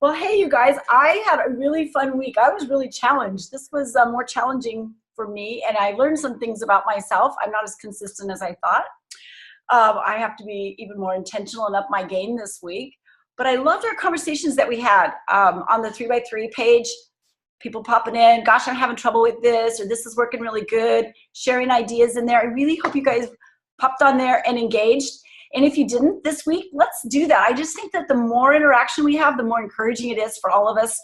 Well, hey, you guys, I had a really fun week. I was really challenged. This was more challenging for me, and I learned some things about myself. I'm not as consistent as I thought. I have to be even more intentional and up my game this week. But I loved our conversations that we had on the 3x3 page. People popping in, gosh, I'm having trouble with this, or this is working really good, sharing ideas in there. I really hope you guys popped on there and engaged. And if you didn't this week, let's do that. I just think that the more interaction we have, the more encouraging it is for all of us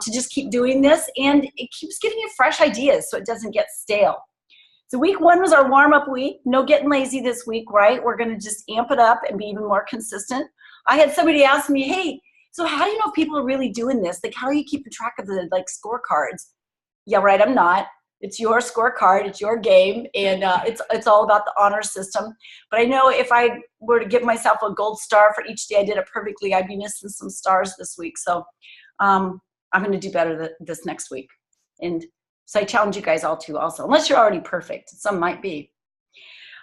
to just keep doing this. And it keeps giving you fresh ideas so it doesn't get stale. So week one was our warm-up week. No getting lazy this week, right? We're going to just amp it up and be even more consistent. I had somebody ask me, hey, so how do you know if people are really doing this? Like, how are you keeping track of the scorecards? Yeah, right, I'm not. It's your scorecard, it's your game, and it's all about the honor system. But I know if I were to give myself a gold star for each day I did it perfectly, I'd be missing some stars this week. So I'm going to do better this next week. And so I challenge you guys all to also, unless you're already perfect. Some might be.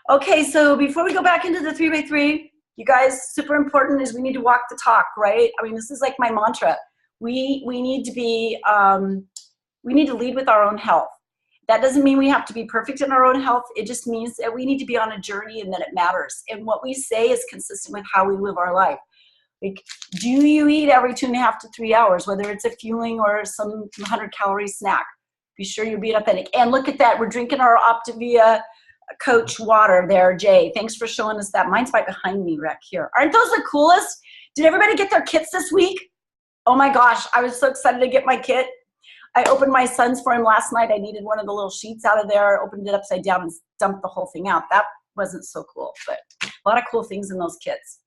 Okay, so before we go back into the 3x3, you guys, super important is we need to walk the talk, right? I mean, this is like my mantra. We need to be, we need to lead with our own health. That doesn't mean we have to be perfect in our own health. It just means that we need to be on a journey and that it matters. And what we say is consistent with how we live our life. Like, do you eat every 2.5 to 3 hours, whether it's a fueling or some 100-calorie snack? Be sure you're being authentic. And look at that. We're drinking our Optavia Coach water there, Jay. Thanks for showing us that. Mine's right behind me, Rec, here. Aren't those the coolest? Did everybody get their kits this week? Oh my gosh, I was so excited to get my kit. I opened my son's for him last night. I needed one of the little sheets out of there, opened it upside down and dumped the whole thing out. That wasn't so cool, but a lot of cool things in those kits.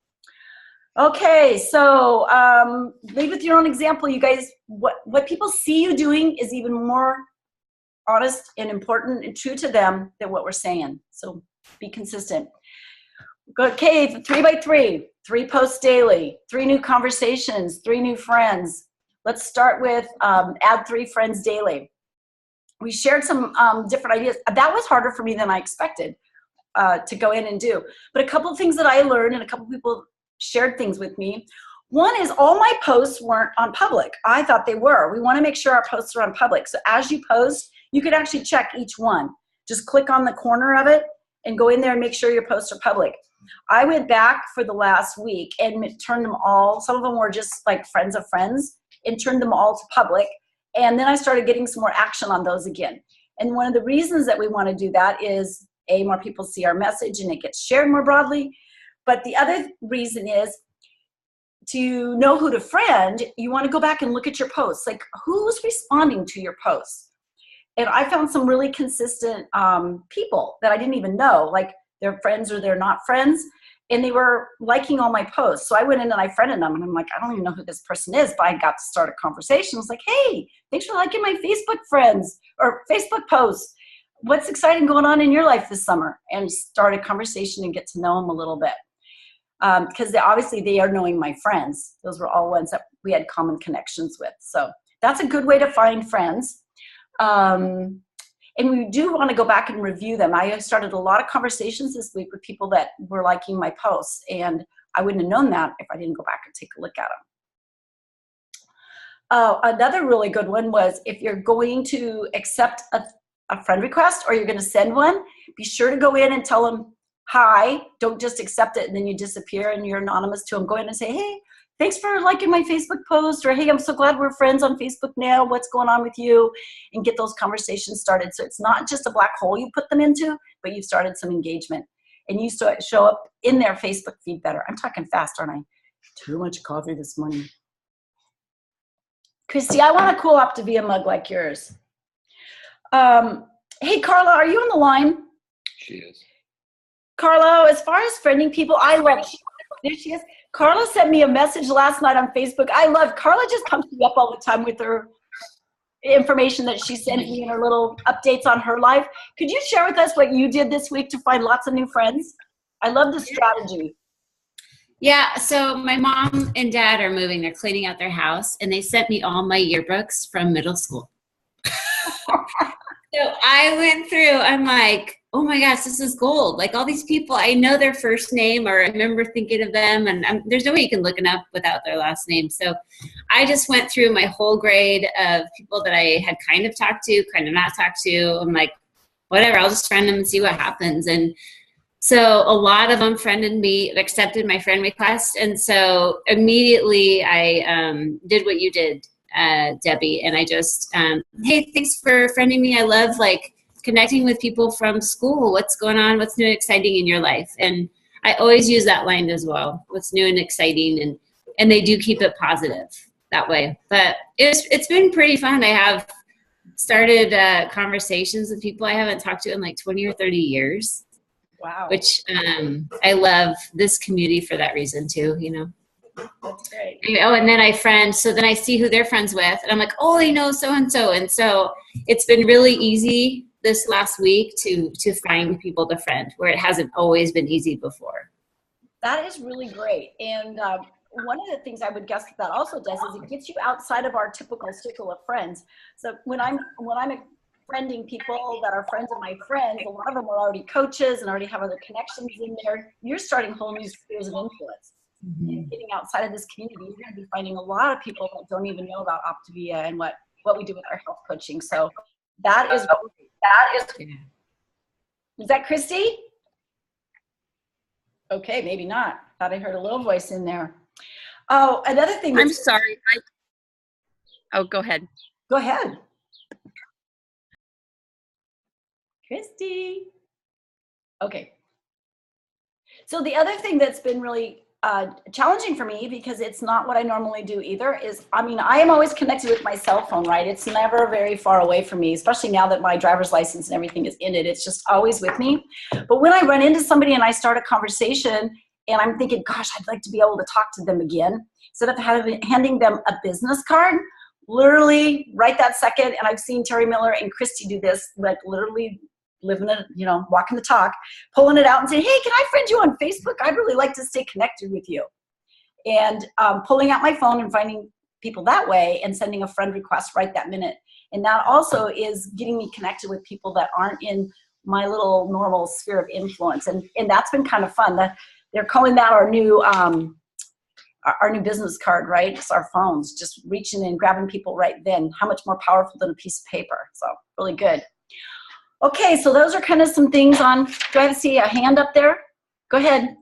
Okay, so lead with your own example. You guys, what people see you doing is even more honest and important and true to them than what we're saying. So be consistent. Okay, 3x3, 3 posts daily, 3 new conversations, 3 new friends. Let's start with add 3 friends daily. We shared some different ideas. That was harder for me than I expected to go in and do. But a couple of things that I learned and a couple of people shared things with me. One is all my posts weren't on public. I thought they were. We want to make sure our posts are on public. So as you post, you could actually check each one. Just click on the corner of it and go in there and make sure your posts are public. I went back for the last week and turned them all. Some of them were just like friends of friends, and turned them all to public. And then I started getting some more action on those again. And one of the reasons that we want to do that is, A, more people see our message and it gets shared more broadly. But the other reason is to know who to friend, you want to go back and look at your posts. Like, who's responding to your posts? And I found some really consistent people that I didn't even know, like they're friends or they're not friends. And they were liking all my posts. So I went in and I friended them. And I'm like, I don't even know who this person is. But I got to start a conversation. I was like, hey, thanks for liking my Facebook friends or Facebook posts. What's exciting going on in your life this summer? And start a conversation and get to know them a little bit. Because obviously they are knowing my friends. Those were all ones that we had common connections with. So that's a good way to find friends. And we do want to go back and review them. I started a lot of conversations this week with people that were liking my posts, and I wouldn't have known that if I didn't go back and take a look at them. Another really good one was if you're going to accept a friend request or you're going to send one, be sure to go in and tell them hi. Don't just accept it and then you disappear and you're anonymous to them. Go in and say, hey, thanks for liking my Facebook post, or hey, I'm so glad we're friends on Facebook now. What's going on with you? And get those conversations started. So it's not just a black hole you put them into, but you've started some engagement. And you show up in their Facebook feed better. I'm talking fast, aren't I? Too much coffee this morning. Christy, I want a cool Optavia mug like yours. Hey, Carla, are you on the line? She is. Carla, as far as friending people, I love, there she is. Carla sent me a message last night on Facebook. Carla just pumps me up all the time with her information that she sent me and her little updates on her life. Could you share with us what you did this week to find lots of new friends? I love the strategy. Yeah, so my mom and dad are moving. They're cleaning out their house, and they sent me all my yearbooks from middle school. So I went through, I'm like, oh my gosh, this is gold. Like all these people, I know their first name or I remember thinking of them, and there's no way you can look them up without their last name. So I just went through my whole grade of people that I had kind of talked to, kind of not talked to. I'm like, whatever, I'll just friend them and see what happens. And so a lot of them friended me, accepted my friend request. And so immediately I did what you did, Debbie. And I just, hey, thanks for friending me. I love like connecting with people from school. What's going on? What's new and exciting in your life? And I always use that line as well. What's new and exciting? And they do keep it positive that way. But it's been pretty fun. I have started conversations with people I haven't talked to in like 20 or 30 years. Wow. Which I love this community for that reason too, you know. That's great. Oh, and then so then I see who they're friends with, and I'm like, oh, they know so-and-so. And so it's been really easy this last week to find people to friend, where it hasn't always been easy before. That is really great. And one of the things I would guess that also does is it gets you outside of our typical circle of friends. So when I'm friending people that are friends of my friends, a lot of them are already coaches and already have other connections in there. You're starting whole new spheres of influence. Mm-hmm. And getting outside of this community, you're going to be finding a lot of people that don't even know about Optavia and what we do with our health coaching. So that is. Yeah. Is that Christy? Okay, maybe not. Thought I heard a little voice in there. Oh, another thing. I'm sorry. Oh, go ahead. Go ahead. Christy. Okay. So the other thing that's been really challenging for me, because it's not what I normally do either, is, I mean, I am always connected with my cell phone, right? It's never very far away from me, especially now that my driver's license and everything is in it. It's just always with me. But when I run into somebody and I start a conversation and I'm thinking, gosh, I'd like to be able to talk to them again, instead of handing them a business card, literally right that second, and I've seen Terry Miller and Christy do this, like literally living it, you know, walking the talk, pulling it out and saying, hey, can I friend you on Facebook? I'd really like to stay connected with you. And pulling out my phone and finding people that way and sending a friend request right that minute. And that also is getting me connected with people that aren't in my little normal sphere of influence. And that's been kind of fun. They're calling that our new business card, right? It's our phones, just reaching in, grabbing people right then. How much more powerful than a piece of paper? So really good. Okay, so those are kind of some things on, do I see a hand up there? Go ahead.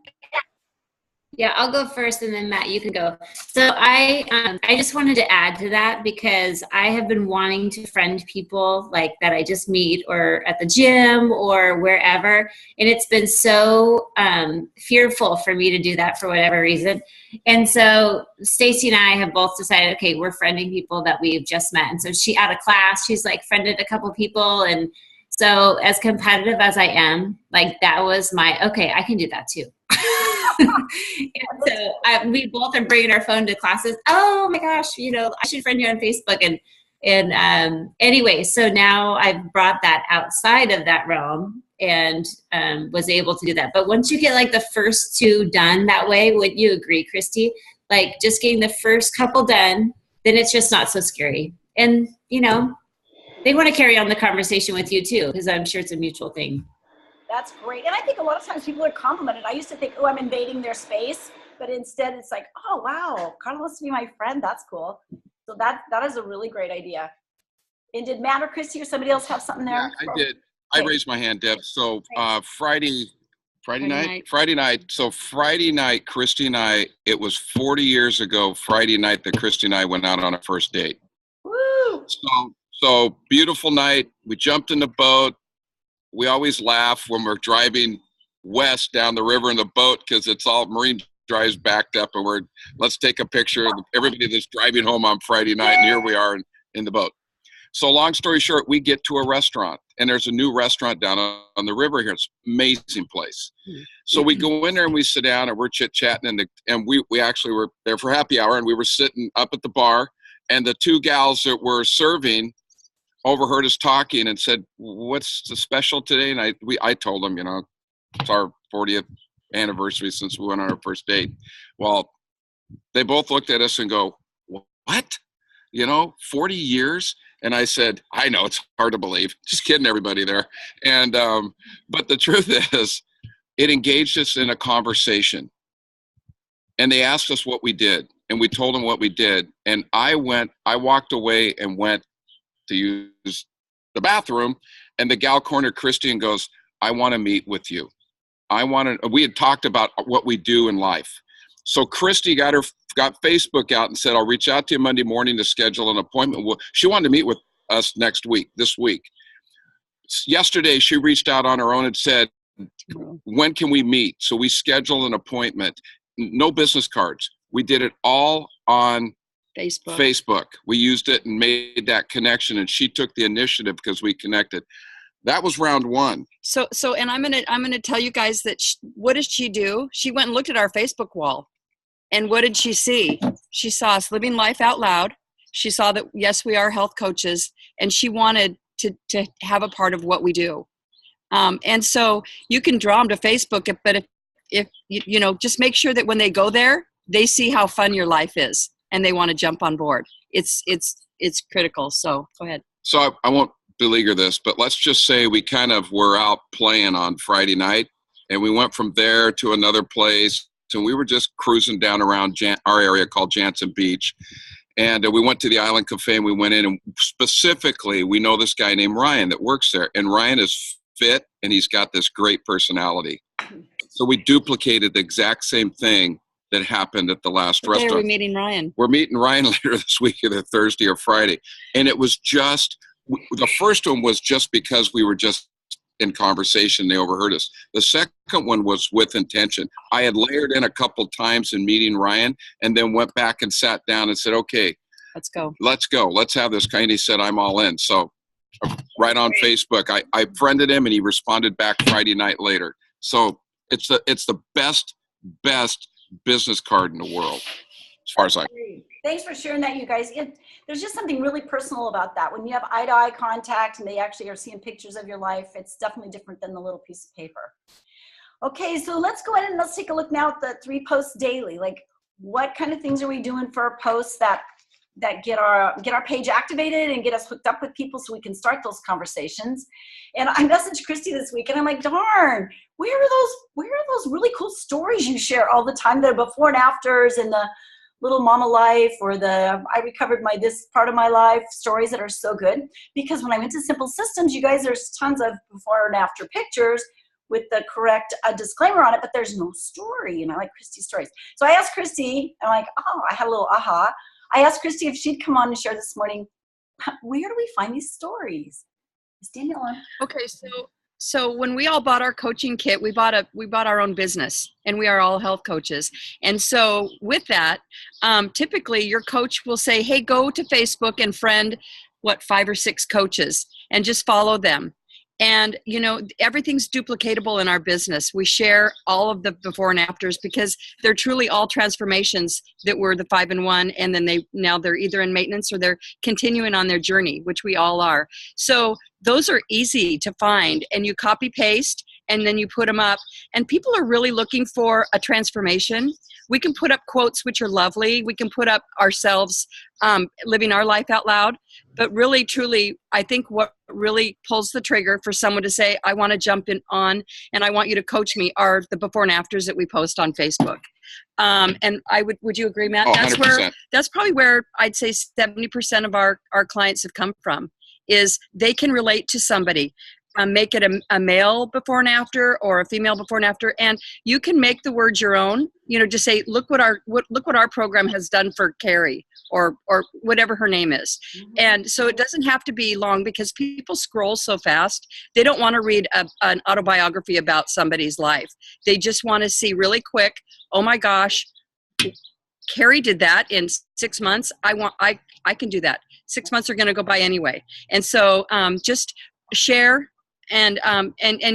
Yeah, I'll go first, and then Matt, you can go. So I just wanted to add to that, because I have been wanting to friend people like that I just meet or at the gym or wherever, and it's been so fearful for me to do that for whatever reason. And so Stacy and I have both decided, okay, we're friending people that we've just met. And so she, out of class, she's like friended a couple people, and so as competitive as I am, like that was my, okay, I can do that too. And so we both are bringing our phone to classes. Oh my gosh, you know, I should friend you on Facebook. And anyway, so now I've brought that outside of that realm and was able to do that. But once you get like the first two done that way, would you agree, Christy? Like just getting the first couple done, then it's just not so scary. And, you know, they want to carry on the conversation with you too, because I'm sure it's a mutual thing. That's great. And I think a lot of times people are complimented. I used to think, oh, I'm invading their space. But instead it's like, oh, wow, Carla wants to be my friend. That's cool. So that is a really great idea. And did Matt or Christy or somebody else have something there? Yeah, I did. I raised my hand, Deb. So Friday night. So Friday night, Christy and I, it was 40 years ago, Friday night, that Christy and I went out on a first date. Woo! So beautiful night. We jumped in the boat. We always laugh when we're driving west down the river in the boat, because it's all Marine Drive's backed up, and let's take a picture of everybody that's driving home on Friday night, and here we are in the boat. So long story short, we get to a restaurant, and there's a new restaurant down on the river here. It's an amazing place. So we go in there and we sit down and we're chit-chatting, and we actually were there for happy hour, and we were sitting up at the bar, and the two gals that were serving overheard us talking and said, what's the special today? And I told them, you know, it's our 40th anniversary since we went on our first date. Well, they both looked at us and go, what? You know, 40 years? And I said, I know, it's hard to believe. Just kidding everybody there. And, but the truth is, it engaged us in a conversation. And they asked us what we did. And we told them what we did. And I walked away and went to use the bathroom. And the gal cornered Christy and goes, I want to meet with you. We had talked about what we do in life. So Christy got Facebook out and said, I'll reach out to you Monday morning to schedule an appointment. Well, she wanted to meet with us this week. Yesterday, she reached out on her own and said, when can we meet? So we scheduled an appointment. No business cards. We did it all on Facebook. We used it and made that connection, and she took the initiative because we connected. That was round one. So, and I'm gonna tell you guys that what did she do? She went and looked at our Facebook wall, and what did she see? She saw us living life out loud. She saw that yes, we are health coaches, and she wanted to have a part of what we do. And so you can draw them to Facebook, but if you know, just make sure that when they go there, they see how fun your life is, and they want to jump on board. It's critical. So go ahead. So I won't beleaguer this, but let's just say we kind of were out playing on Friday night, and we went from there to another place, and we were just cruising down around our area called Jansen Beach, and we went to the Island Cafe, and we went in, and specifically we know this guy named Ryan that works there, and Ryan is fit, and he's got this great personality. So we duplicated the exact same thing that happened at the last restaurant. Are we meeting Ryan? We're meeting Ryan later this week, either Thursday or Friday, and it was just the first one was just because we were just in conversation. They overheard us. The second one was with intention. I had layered in a couple times in meeting Ryan, and then went back and sat down and said, okay, let's go. Let's have this guy. And he said, I'm all in. So right on Facebook, I friended him, and he responded back Friday night later. So it's the best business card in the world, as far as I know. Thanks for sharing that, you guys. There's just something really personal about that. When you have eye-to-eye contact and they actually are seeing pictures of your life, it's definitely different than the little piece of paper. Okay, so let's go ahead and let's take a look now at the 3 posts daily. Like, what kind of things are we doing for our posts that get our page activated and get us hooked up with people so we can start those conversations? And I messaged Christy this week, and I'm like, darn, where are those really cool stories you share all the time? The before and afters, and the little mama life, or the I recovered this part of my life stories that are so good. Because when I went to Simple Systems, you guys, there's tons of before and after pictures with the correct disclaimer on it, but there's no story. And I like Christy's stories. So I asked Christy, I'm like, oh, I had a little aha. I asked Christy if she'd come on and share this morning, where do we find these stories? Is Danielle on? Okay, so when we all bought our coaching kit, we bought our own business, and we are all health coaches. And so with that, typically your coach will say, hey, go to Facebook and friend 5 or 6 coaches and just follow them. And, you know, everything's duplicatable in our business. We share all of the before and afters because they're truly all transformations that were the 5-in-1, and then they're either in maintenance or they're continuing on their journey, which we all are. So those are easy to find, and you copy paste and then you put them up, and people are really looking for a transformation. We can put up quotes, which are lovely. We can put up ourselves living our life out loud. But really, truly, I think what really pulls the trigger for someone to say, I want to jump in on, and I want you to coach me, are the before and afters that we post on Facebook. And would you agree, Matt? Oh, 100%. That's probably where I'd say 70% of our clients have come from, is they can relate to somebody. Make it a male before and after, or a female before and after, and you can make the words your own. You know, just say, look what our program has done for Carrie, or whatever her name is. Mm-hmm. And so it doesn't have to be long, because people scroll so fast. They don't want to read an autobiography about somebody's life. They just want to see really quick, oh my gosh, Carrie did that in 6 months. I can do that. 6 months are going to go by anyway. And so just share and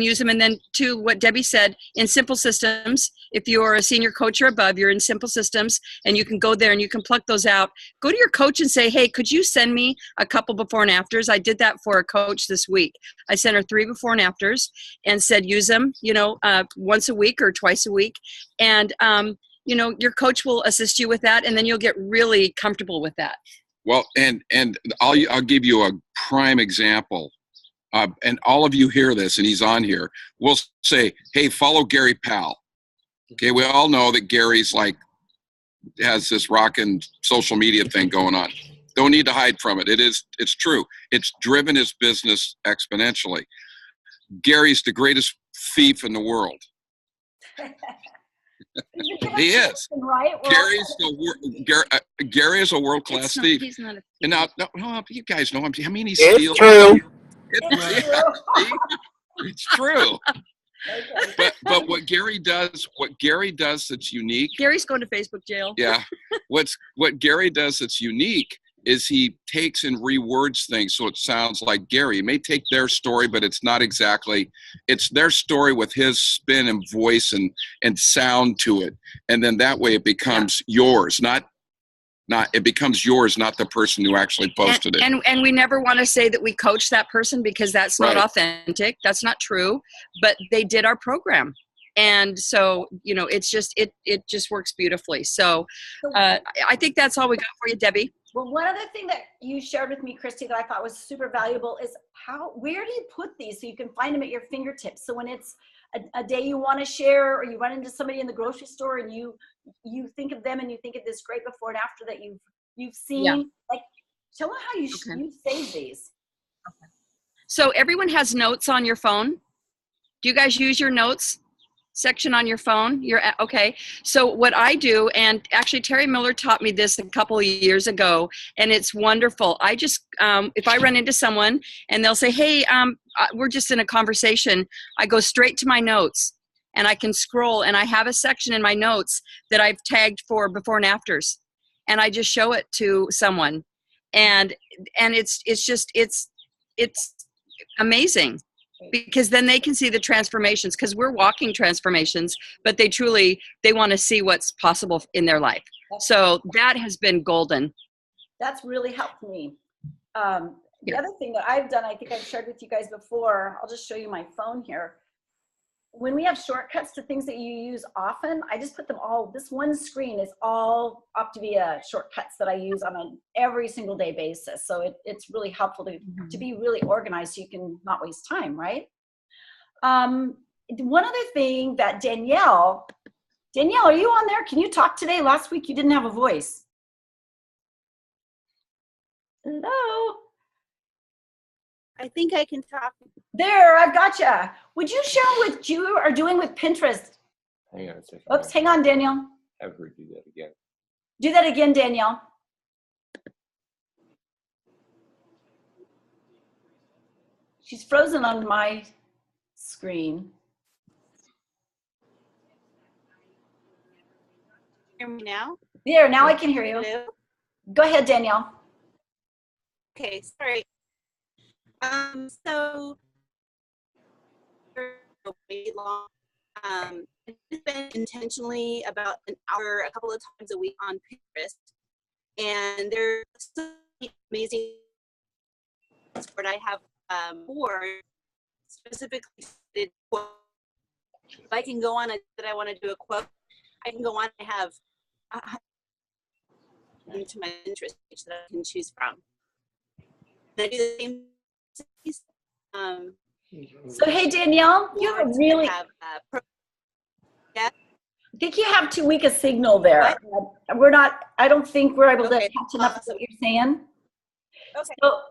use them. And then to what Debbie said, in Simple Systems, if you're a senior coach or above, you're in Simple Systems, and you can go there and you can pluck those out. Go to your coach and say, hey, could you send me a couple before and afters? I did that for a coach this week. I sent her 3 before and afters and said, use them, once a week or twice a week. And, your coach will assist you with that, and then you'll get really comfortable with that. Well, and I'll give you a prime example. And all of you hear this, and he's on here. We'll say, hey, follow Gary Powell. Okay, we all know that Gary's like has this rockin' social media thing going on. Don't need to hide from it. It's true. It's driven his business exponentially. Gary's the greatest thief in the world. He is. Right? Well, Gary is a world-class thief. He's not a thief. And now, no, you guys know him. I mean, he It's steals. true. It's true. Okay. But what Gary does that's unique. Gary's going to Facebook jail. Yeah. What Gary does that's unique is he takes and rewords things so it sounds like Gary. He may take their story, but it's not exactly. It's their story with his spin and voice and sound to it, and then that way it becomes yours, not it becomes yours, not the person who actually posted it. And we never want to say that we coach that person, because that's not Right. authentic. That's not true. But they did our program. And so, it's just, it just works beautifully. So I think that's all we got for you, Debbie. Well, one other thing that you shared with me, Christy, that I thought was super valuable is where do you put these so you can find them at your fingertips? So when it's a day you want to share, or you run into somebody in the grocery store and you think of them and you think of this great before and after that you've seen, like, tell them how you save these. So everyone has notes on your phone. Do you guys use your notes section on your phone? Okay. So what I do, and actually Terry Miller taught me this a couple of years ago, and it's wonderful. I just, if I run into someone and they'll say, hey, we're just in a conversation, I go straight to my notes and I can scroll, and I have a section in my notes that I've tagged for before and afters, and I just show it to someone. And it's amazing. Because then they can see the transformations, because we're walking transformations, but they want to see what's possible in their life. So that has been golden. That's really helped me. The other thing that I've done, I think I've shared with you guys before, I'll just show you my phone here. When we have shortcuts to things that you use often, I just put them all, this one screen is all Optavia shortcuts that I use on an every single day basis. So it's really helpful to be really organized so you can not waste time, right? One other thing that Danielle, are you on there? Can you talk today? Last week you didn't have a voice. Hello? I think I can talk. There, I gotcha. Would you share what you are doing with Pinterest? Hang on a second. Oops, hang on, Danielle. Have her do that again. Do that again, Danielle. She's frozen on my screen. Hear me now? There, now I can hear you. Hello? Go ahead, Danielle. Okay, sorry. So way long. It's been intentionally about an hour, a couple of times a week on Pinterest, and there's so many amazing where I have board specifically. If I can go on that I want to do a quote, I can go on. I have into my Pinterest page that I can choose from. And I do the same. So, hey, Danielle, you have a really, yeah. I think you have too weak a signal there. I don't think we're able to catch enough of what you're saying. Okay. So,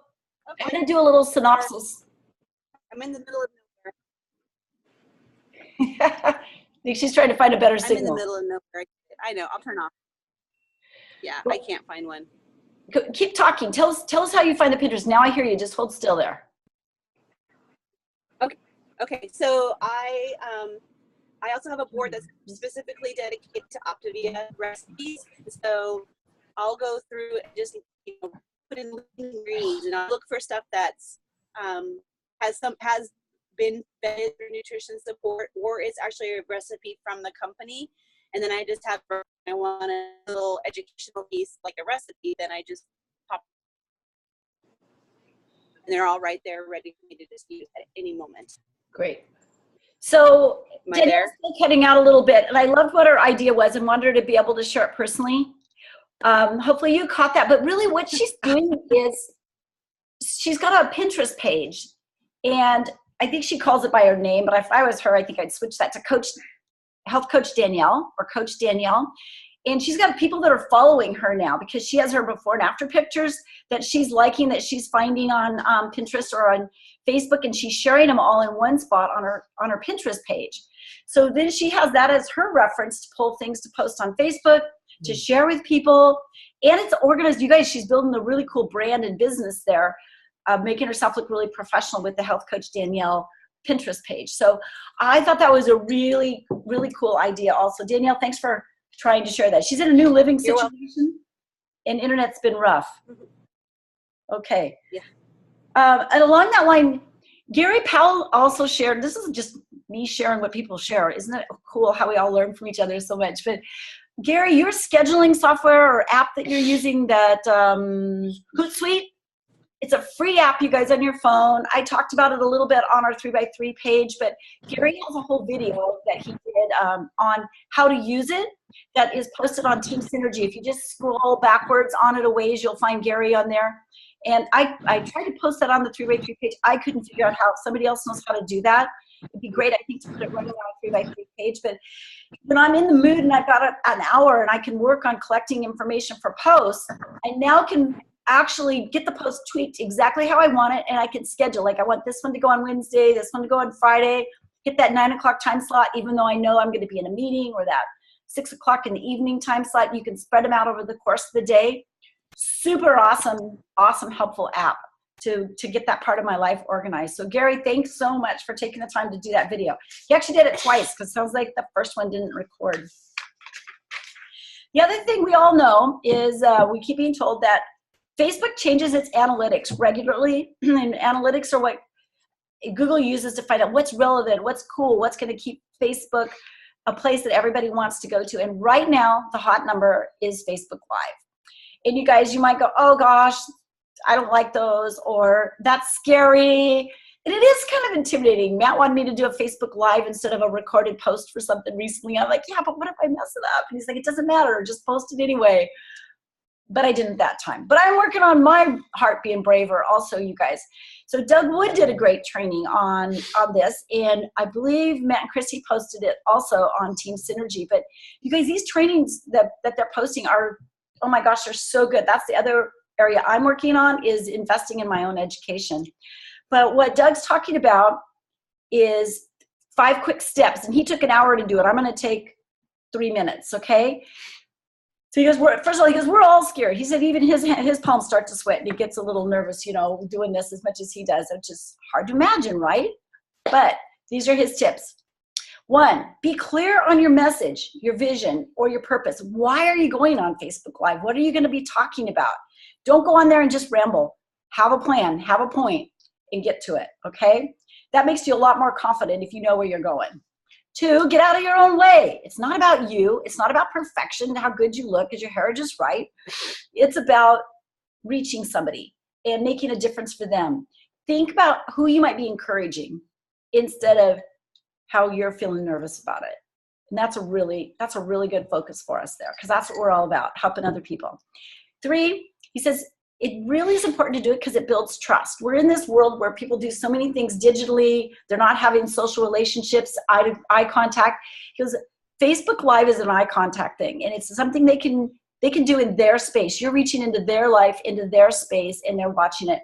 I'm going to do a little synopsis. I'm in the middle of I think she's trying to find a better nowhere. I'm in the signal. middle of nowhere. I know. I'll turn off. Yeah, I can't find one. Keep talking. Tell us how you find the Pinterest. Now I hear you. Just hold still there. Okay. So I also have a board that's specifically dedicated to Optavia recipes. So I'll go through and just put in ingredients, and I'll look for stuff that's has been vetted through nutrition support, or it's actually a recipe from the company. And then I just have, I want a little educational piece, like a recipe, then I just pop. And they're all right there ready for me to just use at any moment. Great. So Am I there? Danielle's still cutting out a little bit, and I loved what her idea was and wanted her to be able to share it personally. Hopefully you caught that. But really what she's doing is she's got a Pinterest page. And I think she calls it by her name. But if I was her, I think I'd switch that to Health Coach Danielle or Coach Danielle. And she's got people that are following her now because she has her before and after pictures that she's liking, that she's finding on Pinterest or on Facebook, and she's sharing them all in one spot on her Pinterest page. So then she has that as her reference to pull things to post on Facebook, to share with people, and it's organized. You guys, she's building a really cool brand and business there, making herself look really professional with the Health Coach Danielle Pinterest page. So I thought that was a really, really cool idea also. Danielle, thanks for trying to share that. She's in a new living situation, and internet's been rough. Okay. Yeah. And along that line, Gary Powell also shared, this is just me sharing what people share. Isn't it cool how we all learn from each other so much? But Gary, your scheduling software or app that you're using, that Hootsuite, it's a free app, you guys, on your phone. I talked about it a little bit on our 3x3 page, but Gary has a whole video that he did on how to use it that is posted on Team Synergy. If you just scroll backwards on it a ways, you'll find Gary on there. And I tried to post that on the 3x3 page. I couldn't figure out how. If somebody else knows how to do that, it'd be great, I think, to put it right on our 3x3 page. But when I'm in the mood and I've got an hour and I can work on collecting information for posts, I now can actually get the post tweaked exactly how I want it, and I can schedule. Like, I want this one to go on Wednesday, this one to go on Friday, hit that 9 o'clock time slot, even though I know I'm going to be in a meeting, or that 6 o'clock in the evening time slot. You can spread them out over the course of the day. Super awesome, helpful app to get that part of my life organized. So Gary, thanks so much for taking the time to do that video. He actually did it twice because it sounds like the first one didn't record. The other thing we all know is we keep being told that Facebook changes its analytics regularly, and analytics are what Google uses to find out what's relevant, what's cool, what's going to keep Facebook a place that everybody wants to go to. And right now, the hot number is Facebook Live. And you guys, you might go, oh gosh, I don't like those, or that's scary. And it is kind of intimidating. Matt wanted me to do a Facebook Live instead of a recorded post for something recently. I'm like, yeah, but what if I mess it up? And he's like, it doesn't matter, just post it anyway. But I didn't that time. But I'm working on my heart being braver also, you guys. So Doug Wood did a great training on this, and I believe Matt and Christy posted it also on Team Synergy. But you guys, these trainings that they're posting are, oh my gosh, they're so good. That's the other area I'm working on, is investing in my own education. But what Doug's talking about is 5 quick steps, and he took an hour to do it. I'm going to take 3 minutes, okay? So he goes, first of all, he goes, we're all scared. He said even his palms start to sweat, and he gets a little nervous, you know, doing this as much as he does. It's just hard to imagine, right? But these are his tips. 1, be clear on your message, your vision, or your purpose. Why are you going on Facebook Live? What are you going to be talking about? Don't go on there and just ramble. Have a plan, have a point, and get to it, okay? That makes you a lot more confident if you know where you're going. 2, get out of your own way. It's not about you. It's not about perfection, how good you look, is your hair just right. It's about reaching somebody and making a difference for them. Think about who you might be encouraging instead of how you're feeling nervous about it. And that's a really good focus for us there, because that's what we're all about, helping other people. 3, he says, it really is important to do it because it builds trust. We're in this world where people do so many things digitally. They're not having social relationships, eye contact. Because Facebook Live is an eye contact thing, and it's something they can do in their space. You're reaching into their life, into their space, and they're watching it.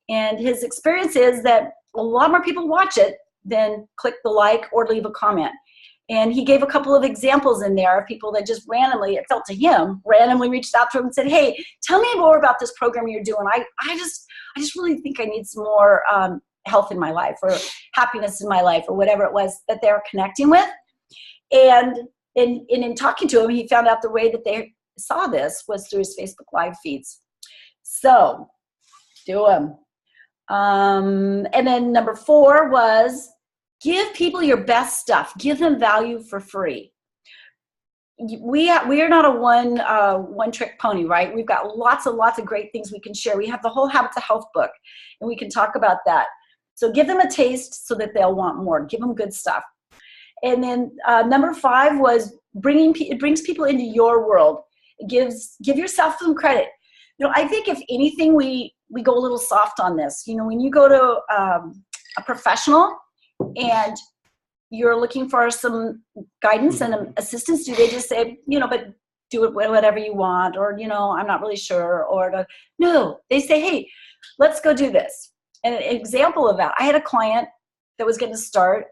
And his experience is that a lot more people watch it than click the like or leave a comment. And he gave a couple of examples in there of people that just randomly, it felt to him, randomly reached out to him and said, hey, tell me more about this program you're doing. I just really think I need some more health in my life, or happiness in my life, or whatever it was that they were connecting with. And in talking to him, he found out the way that they saw this was through his Facebook Live feeds. So do them. And then number 4 was, give people your best stuff. Give them value for free. We are not a one-trick pony, right? We've got lots and lots of great things we can share. We have the whole Habits of Health book, and we can talk about that. So give them a taste so that they'll want more. Give them good stuff. And then number 5 was it brings people into your world. give yourself some credit. You know, I think if anything, we go a little soft on this. You know, when you go to a professional and you're looking for some guidance and assistance, do they just say, you know, but do it whatever you want, or, you know, I'm not really sure, or no, they say, hey, let's go do this. And an example of that, I had a client that was going to start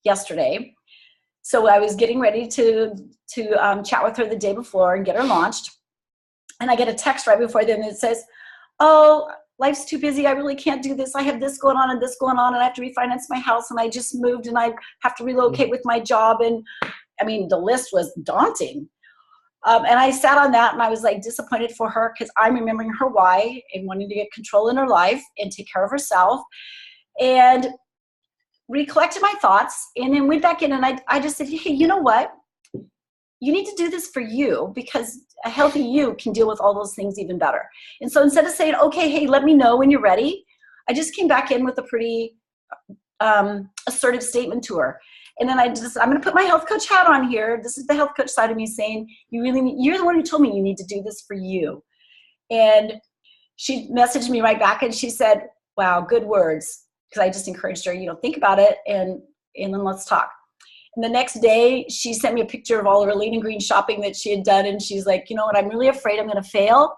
yesterday. So I was getting ready to chat with her the day before and get her launched. And I get a text right before then that says, oh, life's too busy. I really can't do this. I have this going on and this going on, and I have to refinance my house, and I just moved, and I have to relocate with my job. And I mean, the list was daunting. And I sat on that, and I was like disappointed for her, because I'm remembering her why and wanting to get control in her life and take care of herself, and recollected my thoughts, and then went back in, and I just said, hey, you know what? You need to do this for you, because a healthy you can deal with all those things even better. And so instead of saying, okay, hey, let me know when you're ready, I just came back in with a pretty assertive statement to her. And then I'm going to put my health coach hat on here. This is the health coach side of me saying, you're the one who told me you need to do this for you. And she messaged me right back, and she said, wow, good words. Because I just encouraged her, you know, think about it, and then let's talk. And the next day, she sent me a picture of all of her Lean and Green shopping that she had done. And she's like, you know what, I'm really afraid I'm going to fail.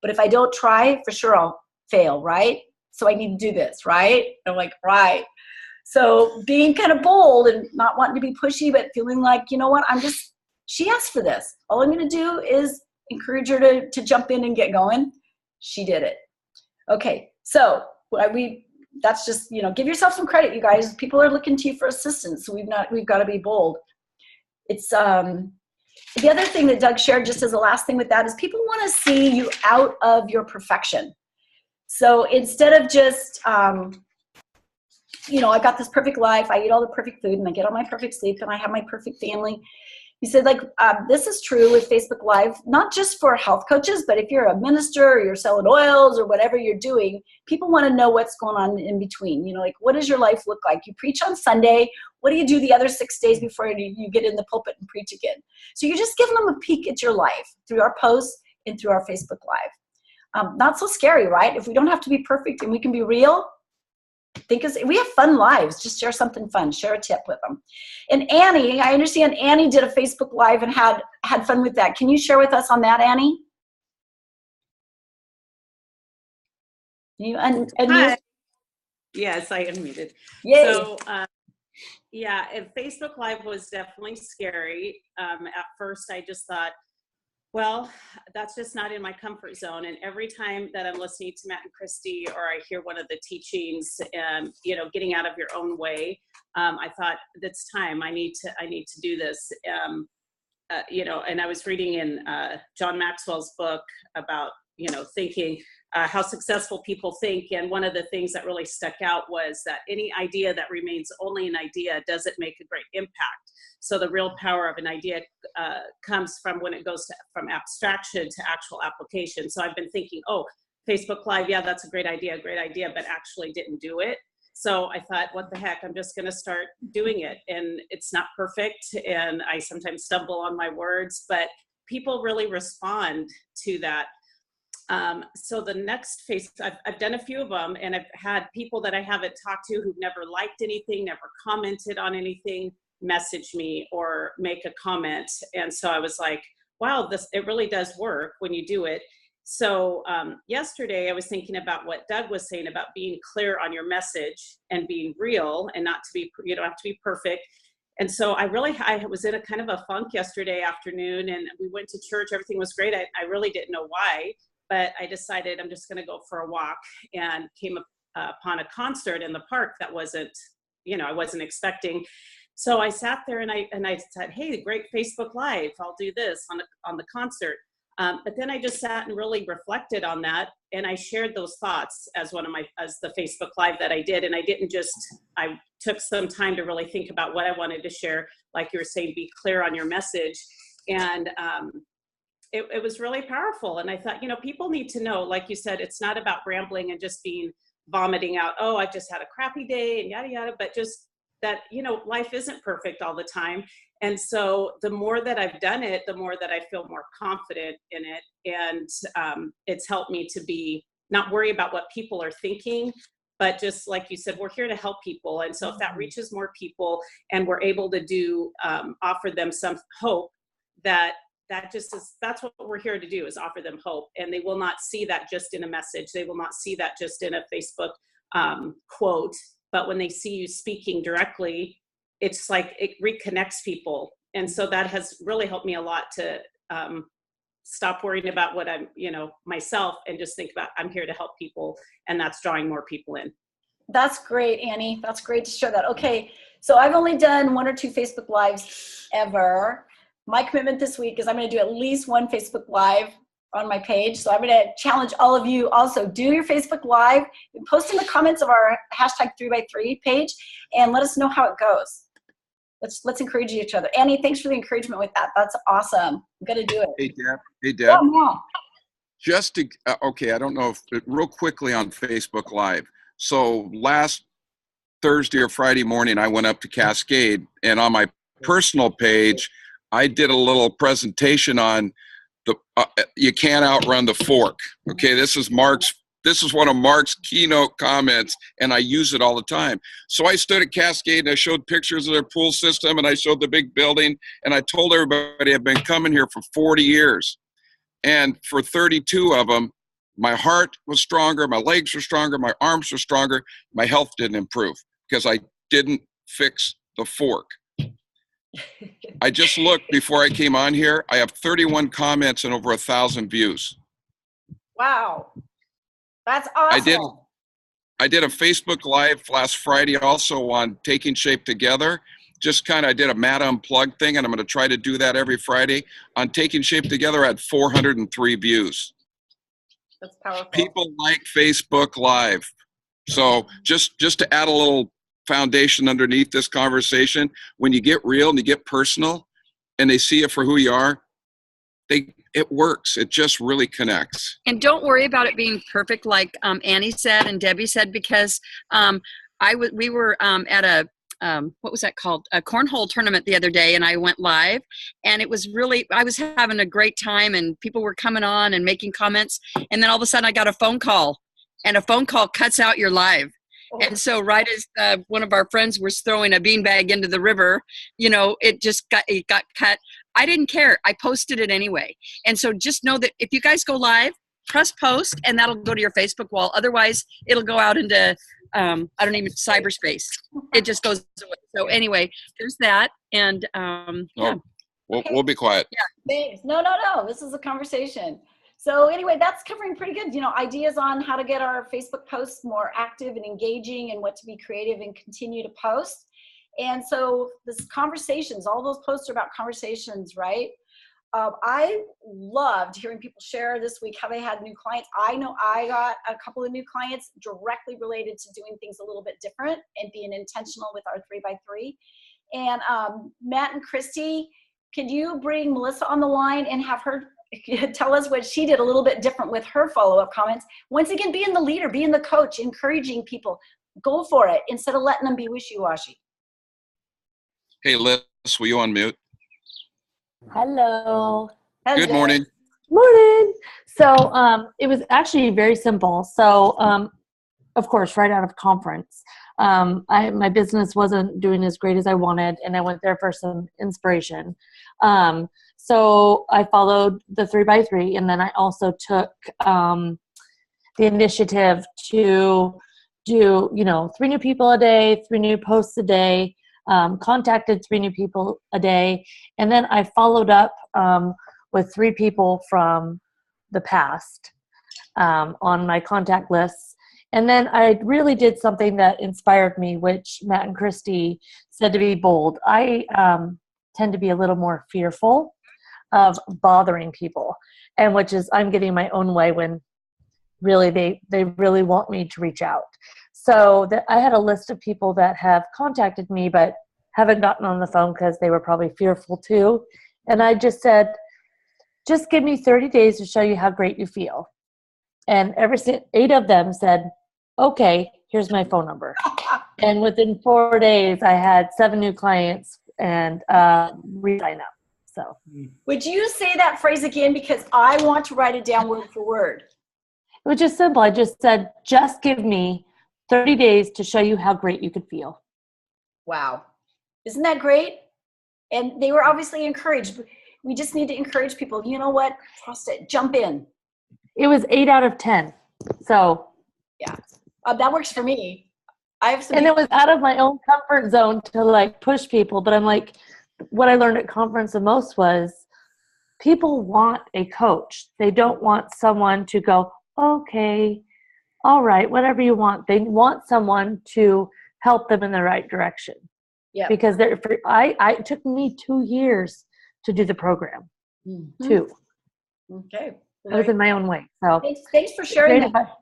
But if I don't try, for sure I'll fail, right? So I need to do this, right? And I'm like, right. So being kind of bold and not wanting to be pushy, but feeling like, you know what, she asked for this. All I'm going to do is encourage her to jump in and get going. She did it. Okay, so that's just, you know, give yourself some credit, you guys. People are looking to you for assistance. So we've got to be bold. It's the other thing that Doug shared, just as the last thing with that, is people want to see you out of your perfection. So instead of just, you know, I got this perfect life, I eat all the perfect food, and I get all my perfect sleep, and I have my perfect family. He said, like, this is true with Facebook Live, not just for health coaches, but if you're a minister or you're selling oils or whatever you're doing, people want to know what's going on in between. You know, like, what does your life look like? You preach on Sunday. What do you do the other 6 days before you get in the pulpit and preach again? So you're just giving them a peek at your life through our posts and through our Facebook Live. Not so scary, right? If we don't have to be perfect and we can be real, we have fun lives. Just share something fun. Share a tip with them. And Annie, I understand Annie did a Facebook Live and had fun with that. Can you share with us on that, Annie? Hi. Yes, I unmuted. Yay. So, yeah, Facebook Live was definitely scary. At first, I just thought, well, that's just not in my comfort zone. And every time that I'm listening to Matt and Christy, or I hear one of the teachings, you know, getting out of your own way, I thought, that's time. I need to do this. You know, and I was reading in John Maxwell's book about, you know, thinking, how successful people think. And one of the things that really stuck out was that any idea that remains only an idea doesn't make a great impact. So the real power of an idea comes from when it goes from abstraction to actual application. So I've been thinking, oh, Facebook Live, yeah, that's a great idea, but actually didn't do it. So I thought, what the heck, I'm just going to start doing it. And it's not perfect, and I sometimes stumble on my words, but people really respond to that. So the next phase, I've done a few of them, and I've had people that I haven't talked to who've never liked anything, never commented on anything, message me or make a comment. And so I was like, wow, it really does work when you do it. So yesterday I was thinking about what Doug was saying about being clear on your message and being real, and you don't have to be perfect. And so I was in a kind of a funk yesterday afternoon, and we went to church. Everything was great. I really didn't know why, but I decided I'm just going to go for a walk, and came upon a concert in the park that wasn't, you know, I wasn't expecting. So I sat there and I said, hey, great Facebook Live, I'll do this on the concert. But then I just sat and really reflected on that, and I shared those thoughts as the Facebook Live that I did. And I took some time to really think about what I wanted to share. Like you were saying, be clear on your message. And it was really powerful. And I thought, you know, people need to know, like you said, it's not about rambling and just vomiting out, oh, I just had a crappy day and yada, yada, but just that, you know, life isn't perfect all the time. And so the more that I've done it, the more that I feel more confident in it. And it's helped me to be not worry about what people are thinking, but just like you said, we're here to help people. And so if that reaches more people and we're able to do, offer them some hope, that's what we're here to do, is offer them hope. And they will not see that just in a message. They will not see that just in a Facebook quote, but when they see you speaking directly, it's like it reconnects people. And so that has really helped me a lot to stop worrying about what I'm, myself, and just think about I'm here to help people, and that's drawing more people in. That's great, Annie. That's great to share that. Okay, so I've only done 1 or 2 Facebook Lives ever. My commitment this week is I'm going to do at least 1 Facebook Live on my page. So I'm going to challenge all of you also, do your Facebook Live, post in the comments of our hashtag 3x3 page, and let us know how it goes. Let's encourage each other. Annie, thanks for the encouragement with that. That's awesome. I'm going to do it. Hey, Deb. Yeah. Just to, okay, I don't know if, real quickly on Facebook Live. So last Thursday or Friday morning, I went up to Cascade, and on my personal page, I did a little presentation on the you can't outrun the fork. Okay, this is one of Mark's keynote comments, and I use it all the time. So I stood at Cascade and I showed pictures of their pool system, and I showed the big building, and I told everybody I've been coming here for 40 years. And for 32 of them, my heart was stronger, my legs were stronger, my arms were stronger, my health didn't improve because I didn't fix the fork. I just looked before I came on here. I have 31 comments and over 1,000 views. Wow. That's awesome. I did a Facebook Live last Friday also on Taking Shape Together. I did a Matt Unplugged thing, and I'm going to try to do that every Friday. On Taking Shape Together, I had 403 views. That's powerful. People like Facebook Live. So just to add a little foundation underneath this conversation, when you get real and you get personal and they see you for who you are, it works. It just really connects. And don't worry about it being perfect, like Annie said and Debbie said, because we were at a what was that called? A cornhole tournament the other day, and I went live, and it was really, I was having a great time, and people were coming on and making comments, and then all of a sudden I got a phone call, and a phone call cuts out your live. And so right as one of our friends was throwing a beanbag into the river, it got cut. I didn't care. I posted it anyway. And so just know that if you guys go live, press post, and that'll go to your Facebook wall. Otherwise, it'll go out into, cyberspace. It just goes away. So anyway, there's that. And yeah. We'll be quiet. Yeah, thanks. No. This is a conversation. So anyway, that's covering pretty good, ideas on how to get our Facebook posts more active and engaging, and what to be creative and continue to post. And so this conversations, all those posts are about conversations, right? I loved hearing people share this week how they had new clients. I know I got a couple of new clients directly related to doing things a little bit different and being intentional with our 3x3. And Matt and Christy, can you bring Melissa on the line and have her tell us what she did a little bit different with her follow-up comments? Once again, being the leader, being the coach, encouraging people, go for it instead of letting them be wishy-washy. Hey, Liz, will you unmute? Hello. Good morning. Morning. So it was actually very simple. So of course, right out of conference, my business wasn't doing as great as I wanted, and I went there for some inspiration. So I followed the 3x3, and then I also took the initiative to do, 3 new people a day, 3 new posts a day, contacted 3 new people a day, and then I followed up with 3 people from the past on my contact lists. And then I really did something that inspired me, which Matt and Christy said to be bold. I tend to be a little more fearful of bothering people, and which is I'm getting my own way when really they really want me to reach out. So I had a list of people that have contacted me but haven't gotten on the phone because they were probably fearful too. And I just said, just give me 30 days to show you how great you feel. And 8 of them said, okay, here's my phone number. And within 4 days, I had 7 new clients and re-sign up. So Would you say that phrase again? Because I want to write it down word for word. it was just simple. I just said, just give me 30 days to show you how great you could feel. Wow. Isn't that great? And they were obviously encouraged. We just need to encourage people. You know what? Trust it. Jump in. It was 8 out of 10. So Yeah. That works for me. I have some. and it was out of my own comfort zone to like push people. But I'm like, what I learned at conference the most was people want a coach. They don't want someone to go, okay, all right, whatever you want. They want someone to help them in the right direction. Yeah. Because it took me 2 years to do the program. Mhm. 2. Okay. I was in my own way. So Thanks for sharing great that. advice.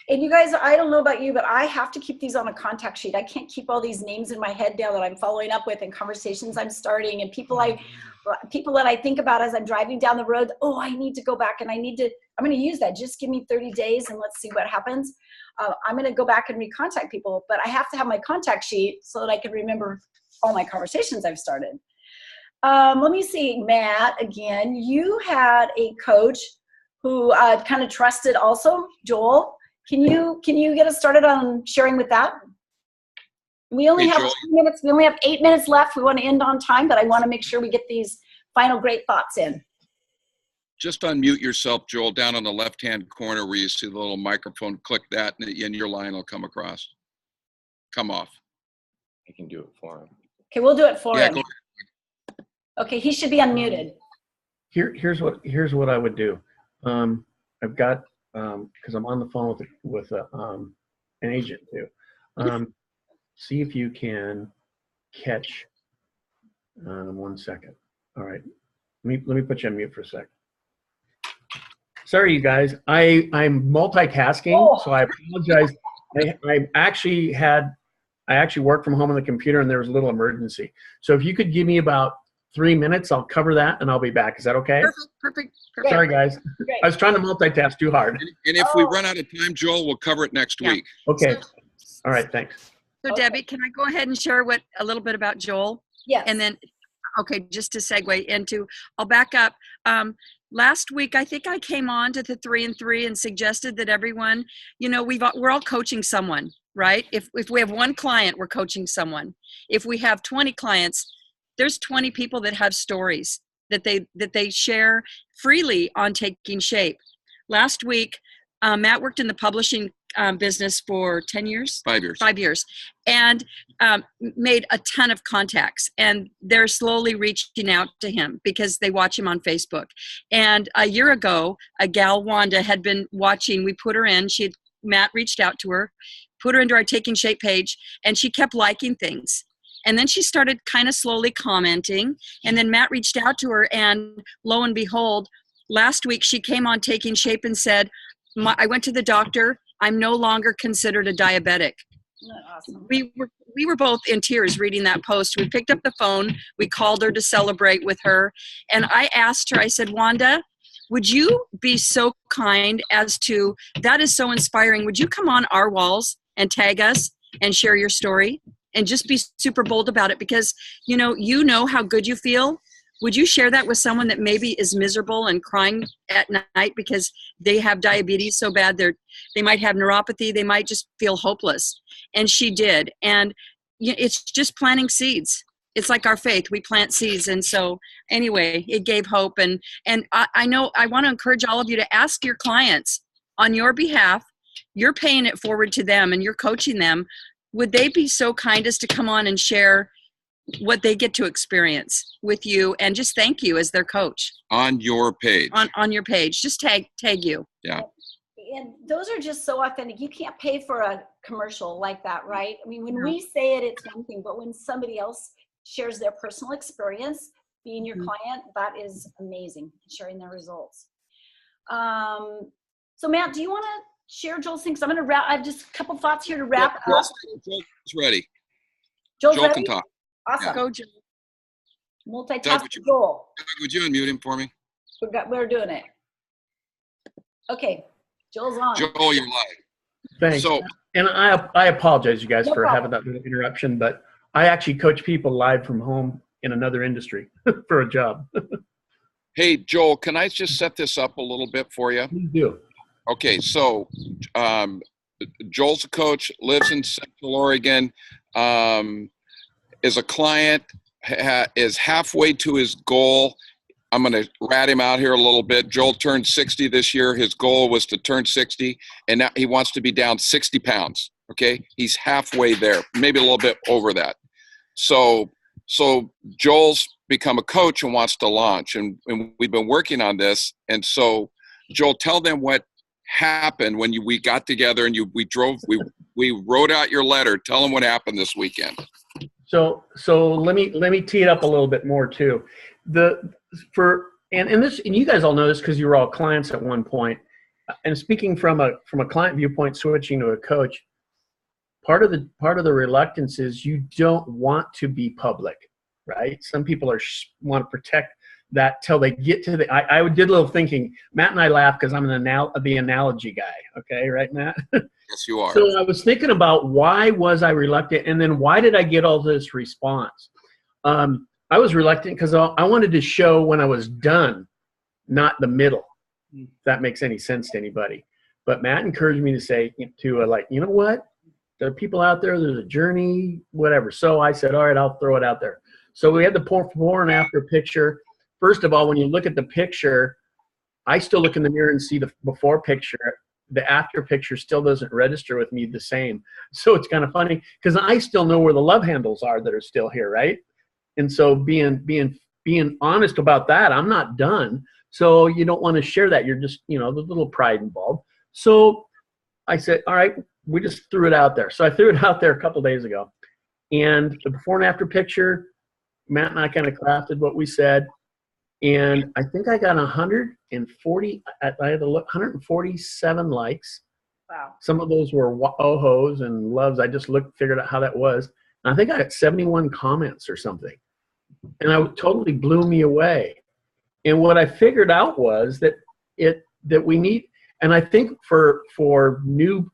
And you guys, I don't know about you, but I have to keep these on a contact sheet. I can't keep all these names in my head now that I'm following up with and conversations I'm starting and people that I think about as I'm driving down the road. Oh, I need to go back and I'm going to use that. Just give me 30 days and let's see what happens. I'm going to go back and recontact people, but I have to have my contact sheet so that I can remember all my conversations I've started. Let me see, Matt, again, you had a coach who kind of trusted also, Joel. Can you get us started on sharing with that? We only have 2 minutes. We only have 8 minutes left. We want to end on time, but I want to make sure we get these final great thoughts in. Just unmute yourself, Joel, down on the left-hand corner where you see the little microphone. Click that, and your line will come across. Come off. I can do it for him. Okay, we'll do it for him. Go ahead. Okay, he should be unmuted. Here's what I would do. I've got because I'm on the phone with an agent too. See if you can catch. 1 second. All right. Let me put you on mute for a second. Sorry, you guys. I'm multitasking, so I apologize. I actually worked from home on the computer, and there was a little emergency. So if you could give me about 3 minutes, I'll cover that, and I'll be back. Is that okay? Perfect. Sorry, guys. Great. I was trying to multitask too hard. And if we run out of time, Joel, we'll cover it next week. Okay. All right. Thanks. So Okay. Debbie, can I go ahead and share a little bit about Joel? Yes. And then, okay, just to segue into, I'll back up. Last week, I think I came on to the 3 and 3 and suggested that everyone, we're all coaching someone, right? If we have 1 client, we're coaching someone. If we have 20 clients, there's 20 people that have stories that they share freely on Taking Shape. Last week, Matt worked in the publishing business for 10 years? 5 years. 5 years. And made a ton of contacts. And they're slowly reaching out to him because they watch him on Facebook. And a year ago, a gal, Wanda, had been watching. We put her in. Matt reached out to her, put her into our Taking Shape page, and she kept liking things. And then she started kind of slowly commenting. And then Matt reached out to her, and lo and behold, last week she came on Taking Shape and said, I went to the doctor. I'm no longer considered a diabetic. Awesome. We were both in tears reading that post. We picked up the phone. We called her to celebrate with her. And I asked her, I said, Wanda, would you be so kind as to, that is so inspiring. Would you come on our walls and tag us and share your story? And just be super bold about it because, you know how good you feel. Would you share that with someone that maybe is miserable and crying at night because they have diabetes so bad they might have neuropathy, they might just feel hopeless? And she did. And it's just planting seeds. It's like our faith. We plant seeds. And so anyway, it gave hope. And I know I want to encourage all of you to ask your clients on your behalf. You're paying it forward to them and you're coaching them. Would they be so kind as to come on and share what they get to experience with you and just thank you as their coach? On your page. On your page. Just tag you. Yeah. And those are just so authentic. You can't pay for a commercial like that, right? I mean, when we say it, it's one thing, but when somebody else shares their personal experience being your client, that is amazing, sharing their results. So Matt, do you want to share Joel's thing? Because I'm going to wrap. I have just a couple thoughts here to wrap up. Joel's ready. Joel's Joel ready? can talk. Awesome. Yeah. Go, Joel. Multitask Joel. Would you unmute him for me? We're doing it. Okay. Joel's on. Joel, you're live. Thanks. So, and I apologize, you guys, No for problem. having that little interruption, but I actually coach people live from home in another industry for a job. Hey, Joel, can I just set this up a little bit for you? You do. Okay, so Joel's a coach, lives in Central Oregon, is a client, is halfway to his goal. I'm going to rat him out here a little bit. Joel turned 60 this year. His goal was to turn 60, and now he wants to be down 60 pounds. Okay, he's halfway there, maybe a little bit over that. So Joel's become a coach and wants to launch, and we've been working on this. And so, Joel, tell them what happened when we got together and we wrote out your letter. Tell them what happened this weekend. So let me tee it up a little bit more too. And you guys all know this because you were all clients at one point. And speaking from a client viewpoint, switching to a coach, part of the reluctance is you don't want to be public, right? Some people want to protect that till they get to I did a little thinking. Matt and I laugh because I'm the analogy guy. Okay, right, Matt? Yes, you are. So I was thinking about why was I reluctant, and then why did I get all this response? I was reluctant because I wanted to show when I was done, not the middle. If that makes any sense to anybody. But Matt encouraged me to say like, you know what? There are people out there. There's a journey, whatever. So I said, all right, I'll throw it out there. So we had the before and after picture. First of all, when you look at the picture, I still look in the mirror and see the before picture. The after picture still doesn't register with me the same. So it's kind of funny because I still know where the love handles are that are still here, right? And so being honest about that, I'm not done. So you don't want to share that. You're just, there's a little pride involved. So I said, all right, we just threw it out there. So I threw it out there a couple days ago. And the before and after picture, Matt and I kind of crafted what we said. And I think I got 140, I had to look, 147 likes. Wow. Some of those were oh-hos and loves. I just figured out how that was. And I think I got 71 comments or something. And it totally blew me away. And what I figured out was that we need, and I think for new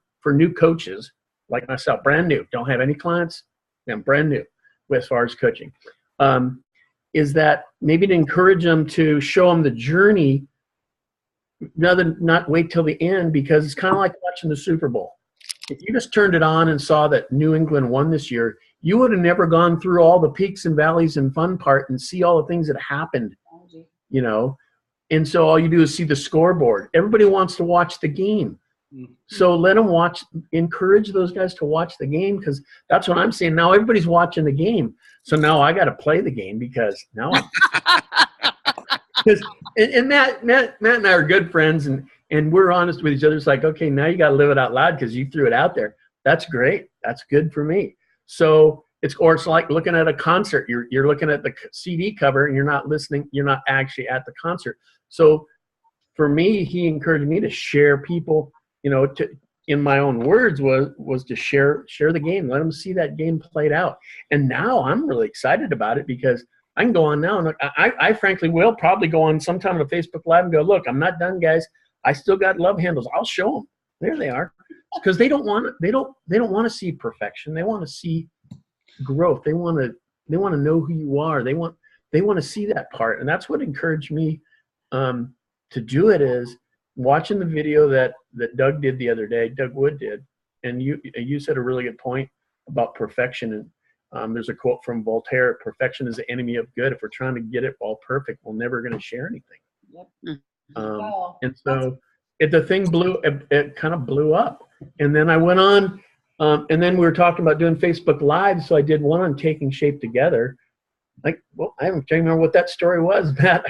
coaches like myself, brand new, don't have any clients, I'm brand new as far as coaching, is that maybe to encourage them to show them the journey rather than not wait till the end, because it's kind of like watching the Super Bowl. If you just turned it on and saw that New England won this year, you would have never gone through all the peaks and valleys and fun part and see all the things that happened, And so all you do is see the scoreboard. Everybody wants to watch the game. So let them encourage those guys to watch the game, because that's what I'm saying. Now everybody's watching the game. So now I got to play the game because now and Matt and I are good friends, and we're honest with each other. It's like, okay, now you got to live it out loud because you threw it out there. That's great. That's good for me. So it's like looking at a concert. You're looking at the CD cover and you're not listening. You're not actually at the concert. So for me, he encouraged me to share people, in my own words, was to share the game, let them see that game played out. And now I'm really excited about it because I can go on now, and I frankly will probably go on sometime on a Facebook Live and go, look, I'm not done, guys. I still got love handles. I'll show them. There they are, because they don't want to see perfection. They want to see growth. They want to know who you are. They want to see that part, and that's what encouraged me to do it. Is watching the video that Doug did the other day, Doug Wood did, and you said a really good point about perfection. And there's a quote from Voltaire: "Perfection is the enemy of good." If we're trying to get it all perfect, we're never going to share anything. Yep. And so the thing it kind of blew up. And then I went on, and then we were talking about doing Facebook Live. So I did one on Taking Shape Together. I can't remember what that story was, Matt.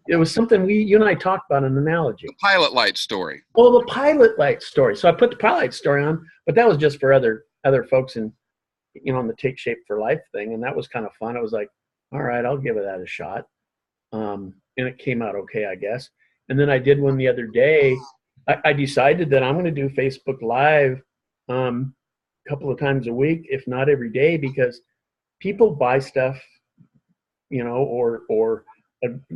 It was something you and I talked about, an analogy. The pilot light story. Well, the pilot light story. So I put the pilot light story on, but that was just for other folks in, on the Take Shape for Life thing. And that was kind of fun. I was like, all right, I'll give that a shot. And it came out okay, I guess. And then I did one the other day. I decided that I'm going to do Facebook Live a couple of times a week, if not every day, because people buy stuff, or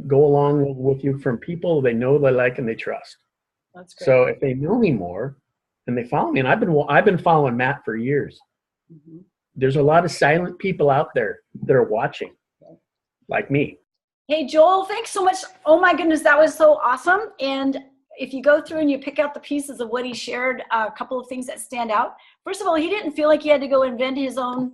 go along with you from people they know, they like, and they trust. That's great. So if they know me more and they follow me, and I've been following Matt for years, there's a lot of silent people out there that are watching, like me. Hey, Joel, thanks so much. Oh my goodness, that was so awesome. And if you go through and you pick out the pieces of what he shared, a couple of things that stand out. First of all, he didn't feel like he had to go invent his own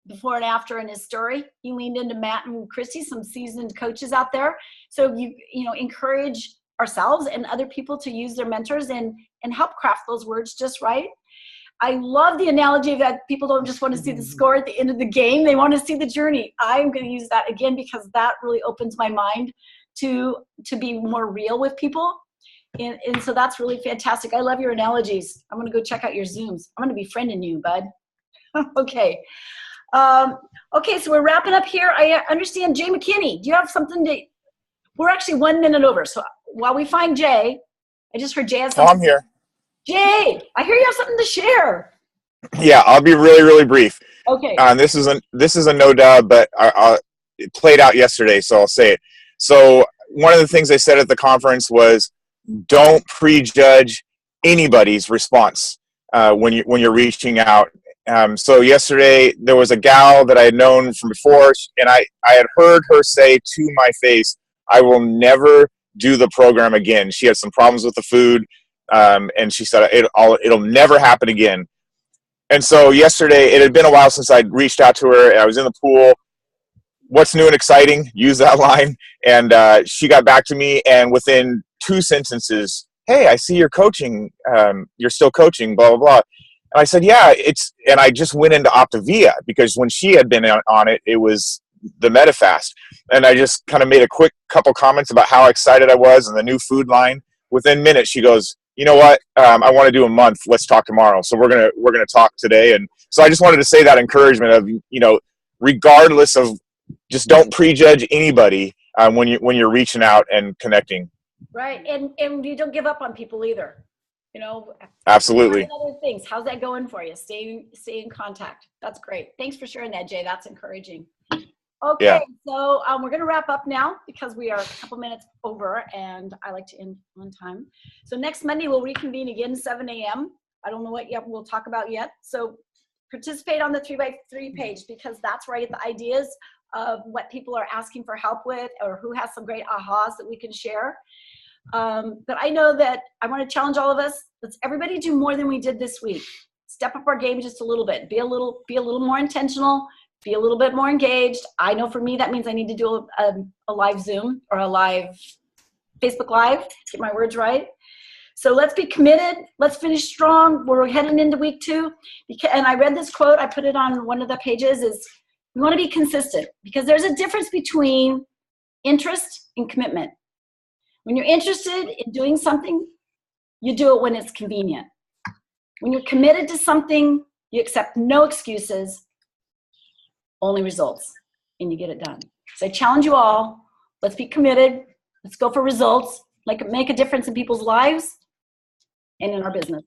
before and after in his story. He leaned into Matt and Christy, some seasoned coaches out there. So you encourage ourselves and other people to use their mentors and help craft those words just right. I love the analogy that people don't just want to see the score at the end of the game. They want to see the journey. I'm going to use that again because that really opens my mind to be more real with people. And so that's really fantastic. I love your analogies. I'm going to go check out your Zooms. I'm going to be friending you, bud. Okay. Okay, so we're wrapping up here. I understand Jay McKinney. Do you have something to, we're actually 1 minute over. So while we find Jay, I just heard Jay has something. Oh, I'm here. Jay, I hear you have something to share. Yeah, I'll be really, really brief. Okay. This is a no dub, but it played out yesterday, so I'll say it. So one of the things they said at the conference was, don't prejudge anybody's response when you're reaching out. So yesterday there was a gal that I had known from before, and I had heard her say to my face, "I will never do the program again." She had some problems with the food. And she said, it'll never happen again. And so yesterday, it had been a while since I'd reached out to her. I was in the pool. What's new and exciting? Use that line. And she got back to me, and within 2 sentences, "Hey, I see you're coaching. You're still coaching, blah, blah, blah." And I said, "Yeah, and I just went into Optavia because when she had been on it, it was the MetaFast." And I just kind of made a quick couple comments about how excited I was and the new food line. Within minutes, she goes, "You know what? I want to do a month. Let's talk tomorrow." So we're gonna talk today. And so I just wanted to say that encouragement of, regardless of, just don't prejudge anybody when you're reaching out and connecting. Right, and you don't give up on people either. Absolutely. Other things. How's that going for you? Stay in contact. That's great. Thanks for sharing that, Jay. That's encouraging. Okay, yeah. So we're going to wrap up now because we are a couple minutes over, and I like to end on time. So next Monday we'll reconvene again 7 a.m. I don't know what yet we'll talk about yet. So participate on the 3x3 page because that's where I get the ideas of what people are asking for help with or who has some great ahas that we can share. But I know that I want to challenge all of us. Let's everybody do more than we did this week. Step up our game just a little bit. Be a little more intentional. Be a little bit more engaged. I know for me that means I need to do a live Zoom or a live Facebook Live. Get my words right. So let's be committed. Let's finish strong. We're heading into week 2. And I read this quote. I put it on one of the pages. Is we want to be consistent because there's a difference between interest and commitment. When you're interested in doing something, you do it when it's convenient. When you're committed to something, you accept no excuses, only results, and you get it done. So I challenge you all, let's be committed. Let's go for results, make a difference in people's lives and in our business.